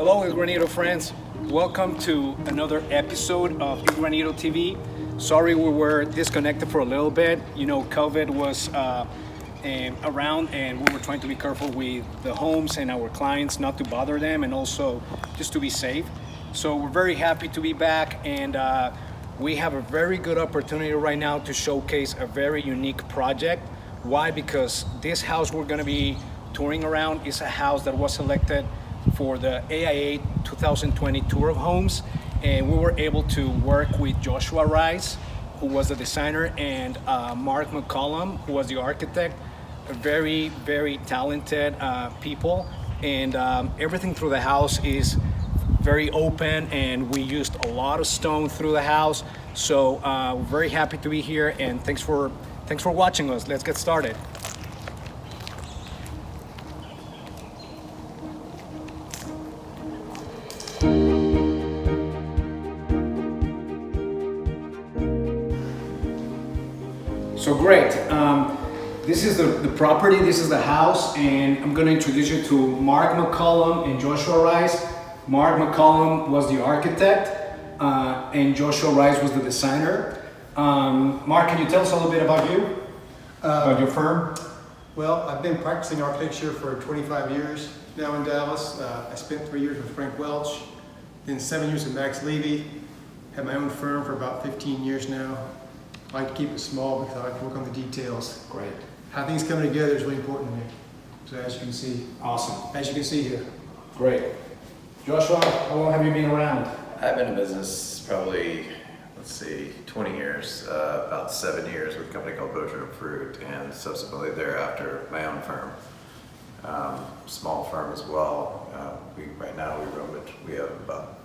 Hello, Granito friends. Welcome to another episode of Granito TV. Sorry we were disconnected for a little bit. You know, COVID was around and we were trying to be careful with the homes and our clients, not to bother them and also just to be safe. So we're very happy to be back, and we have a very good opportunity right now to showcase a very unique project. Why? Because this house we're gonna be touring around is a house that was selected for the AIA 2020 Tour of Homes, and we were able to work with Joshua Rice, who was the designer, and Marc McCollom, who was the architect. Very, very talented people, and everything through the house is very open, and we used a lot of stone through the house. So we're very happy to be here, and thanks for watching us. Let's get started. So great. This is the property, this is the house, and I'm going to introduce you to Marc McCollom and Joshua Rice. Marc McCollom was the architect, and Joshua Rice was the designer. Marc, can you tell us a little bit about you, about your firm? Well, I've been practicing architecture for 25 years now in Dallas. I spent 3 years with Frank Welch, then 7 years with Max Levy. Had my own firm for about 15 years now. I like to keep it small because I like to work on the details. Great. How things come together is really important to me. So as you can see. Awesome. As you can see here. Great. Joshua, how long have you been around? I've been in business probably, 20 years, about 7 years with a company called Boatner Fruit, and subsequently thereafter my own firm. Small firm as well. Right now we have about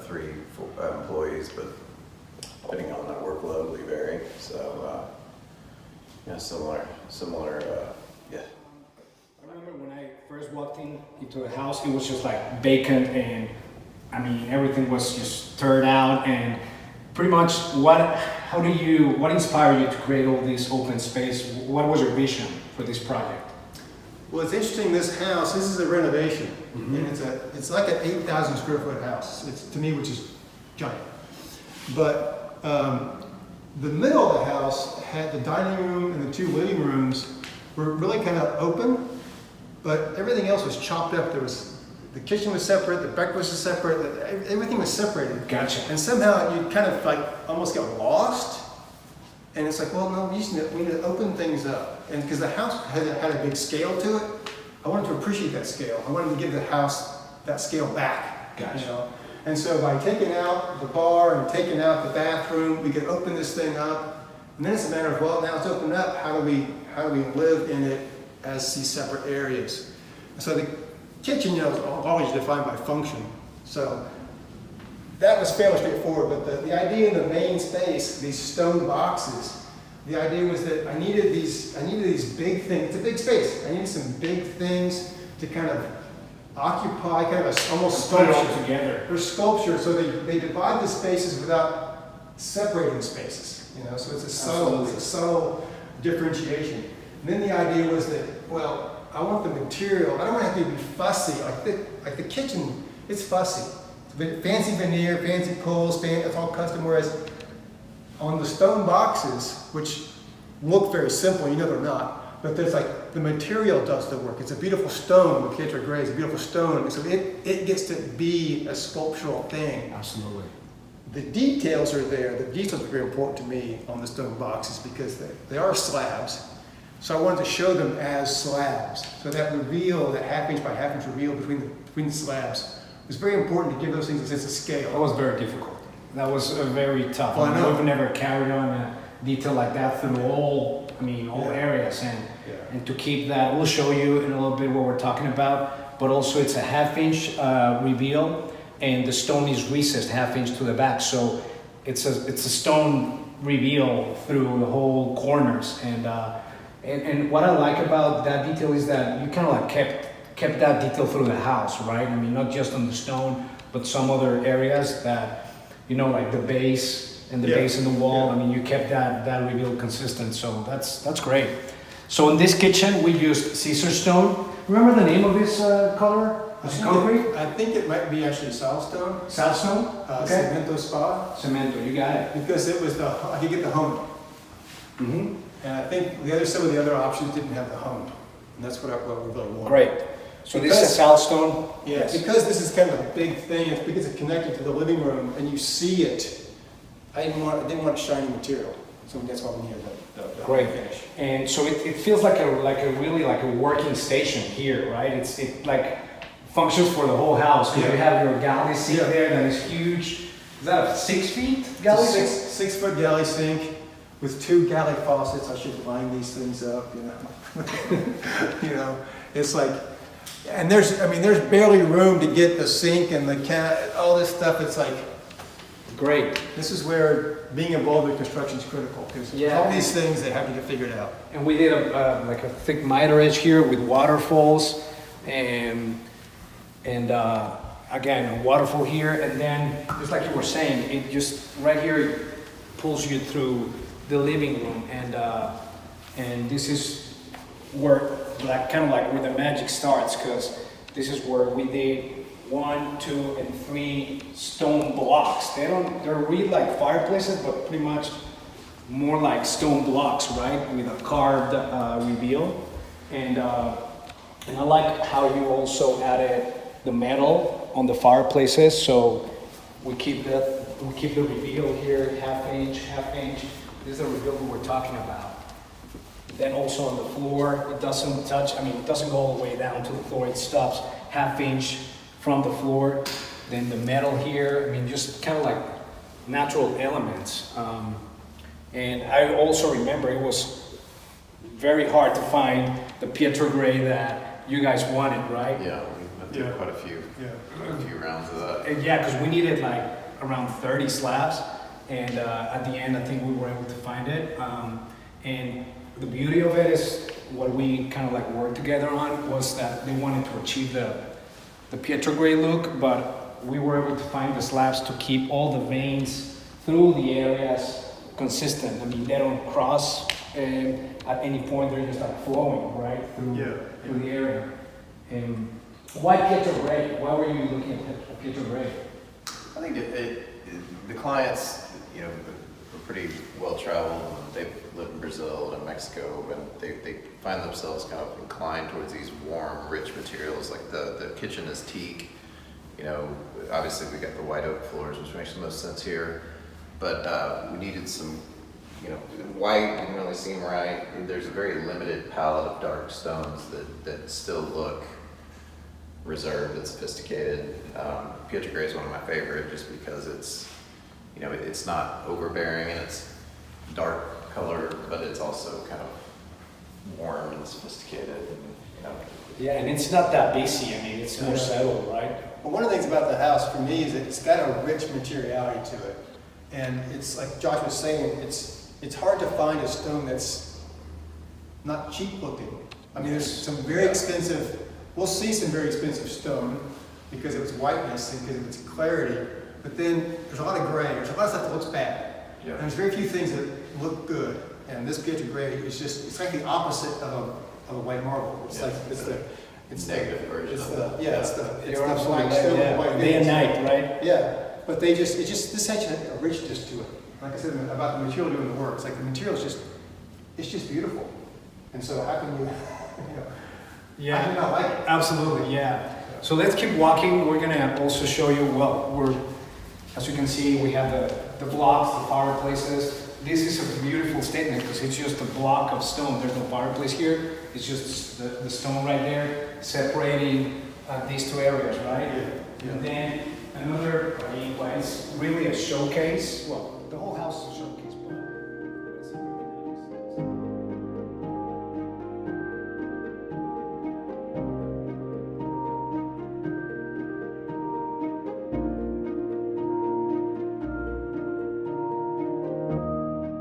3 employees, but depending on the workload, we vary. So, similar, yeah. I remember when I first walked into the house, it was just like vacant, and I mean, everything was just turned out, and pretty much what inspired you to create all this open space? What was your vision for this project? Well, it's interesting, this house, this is a renovation. Mm-hmm. And it's like an 8,000 square foot house. It's, to me, which is giant. But the middle of the house had the dining room and the 2 living rooms were really kind of open, but everything else was chopped up. The kitchen was separate, the breakfast was separate, everything was separated. Gotcha. And somehow you kind of like almost got lost. And it's like, well, no, we need to open things up. And because the house had a big scale to it, I wanted to appreciate that scale. I wanted to give the house that scale back. Gotcha. You know? And so by taking out the bar and taking out the bathroom, we could open this thing up. And then it's a matter of, well, now it's opened up, how do we live in it as these separate areas? So the kitchen, is always defined by function. So that was fairly straightforward, but the idea in the main space, these stone boxes, the idea was that I needed these big things. It's a big space. I needed some big things to kind of occupy, kind of almost put it sculpture. all together. Or sculpture, so they divide the spaces without separating the spaces. So it's a subtle differentiation. And then the idea was that, well, I want the material. I don't want it to be fussy. Like the kitchen, it's fussy. It's fancy veneer, fancy pulls, it's all custom. Whereas on the stone boxes, which look very simple, they're not. But there's the material does the work. It's a beautiful stone. The Pietra Gray is a beautiful stone. So it gets to be a sculptural thing. Absolutely. The details are there. The details are very important to me on the stone boxes because they are slabs. So I wanted to show them as slabs. So that reveal, that half-inch by half-inch reveal between the slabs, was very important to give those things a sense of scale. That was very difficult. That was very tough. Well, I know. We've never carried on a detail like that through all areas, and to keep that, we'll show you in a little bit what we're talking about, but also it's a half-inch reveal, and the stone is recessed half-inch to the back, so it's a stone reveal through the whole corners, and what I like about that detail is that you kind of kept that detail through the house, right? I mean, not just on the stone, but some other areas that, like the base and the base in the wall. I mean, you kept that reveal consistent, so that's great. So in this kitchen, we used Caesar stone. Remember the name of this color? Was it concrete? I think it might be actually silestone. Silestone? Okay. Cemento spa. Cemento, you got it. Because it was I could get the hone. Mm-hmm. And I think some of the other options didn't have the hone. And that's what we really wanted. Great. So this is a silestone? Yeah, because this is kind of a big thing, it's because it's connected to the living room and you see it. I didn't want shiny material. So that's why we needed the Great. finish. And so it feels like a really like a working station here, right? It like functions for the whole house because you have your galley sink there that is huge. Is that a 6 feet galley sink? 6 foot galley sink with 2 galley faucets. I should line these things up, you know. You know, it's like, and there's barely room to get the sink and the all this stuff. It's like, great. this is where being involved in construction is critical because all these things they have to get figured out. And we did like a thick miter edge here with waterfalls and again, a waterfall here, and then just like you were saying, it just right here pulls you through the living room, and this is where like kind of like where the magic starts, because this is where we did 1, 2, and 3 stone blocks. They're really like fireplaces, but pretty much more like stone blocks, right? With a carved reveal, and I like how you also added the metal on the fireplaces, so we keep the reveal here, half inch. This is the reveal we were talking about. Then also on the floor, it doesn't touch, it doesn't go all the way down to the floor, it stops half inch from the floor. Then the metal here, just kind of like natural elements. And I also remember it was very hard to find the Pietro gray that you guys wanted, right? Yeah, we went through quite a few rounds of that. And yeah, because we needed like around 30 slabs, and at the end, I think we were able to find it. And the beauty of it is what we kind of like worked together on was that they wanted to achieve the Pietro gray look, but we were able to find the slabs to keep all the veins through the areas consistent. They don't cross at any point, they're just like flowing right through the area. And why Pietro gray? Why were you looking at Pietro gray? I think the clients, are pretty well traveled. They've lived in Brazil and Mexico, and they find themselves kind of inclined towards these warm, rich materials. Like the kitchen is teak. Obviously we got the white oak floors, which makes the most sense here. But we needed some, white didn't really seem right. There's a very limited palette of dark stones that still look reserved and sophisticated. Pietro gray is one of my favorite just because it's, it's not overbearing and it's dark color, but it's also kind of warm and sophisticated. Yeah, and it's not that basic. It's more settled, right? Well, one of the things about the house for me is that it's got a rich materiality to it. And it's like Josh was saying, it's hard to find a stone that's not cheap looking. There's some very expensive, we'll see some very expensive stone because of its whiteness and because of its clarity, but then there's a lot of gray, there's a lot of stuff that looks bad. Yeah. And there's very few things that look good. And this Pietro gray is just, it's like the opposite of a white marble. It's like, it's negative version. It's the black stone with white day and veins. night, right? Yeah. But this has a richness to it. Like I said about the material doing the work, it's like the material is it's just beautiful. And so how can you, how do you not like it? Absolutely, yeah. So let's keep walking. We're gonna also show you, as you can see, we have the blocks, the fireplaces. This is a beautiful statement because it's just a block of stone. There's no fireplace here. It's just the stone right there separating these two areas, right? Yeah. And then another, it's really a showcase. Well, the whole house is a showcase.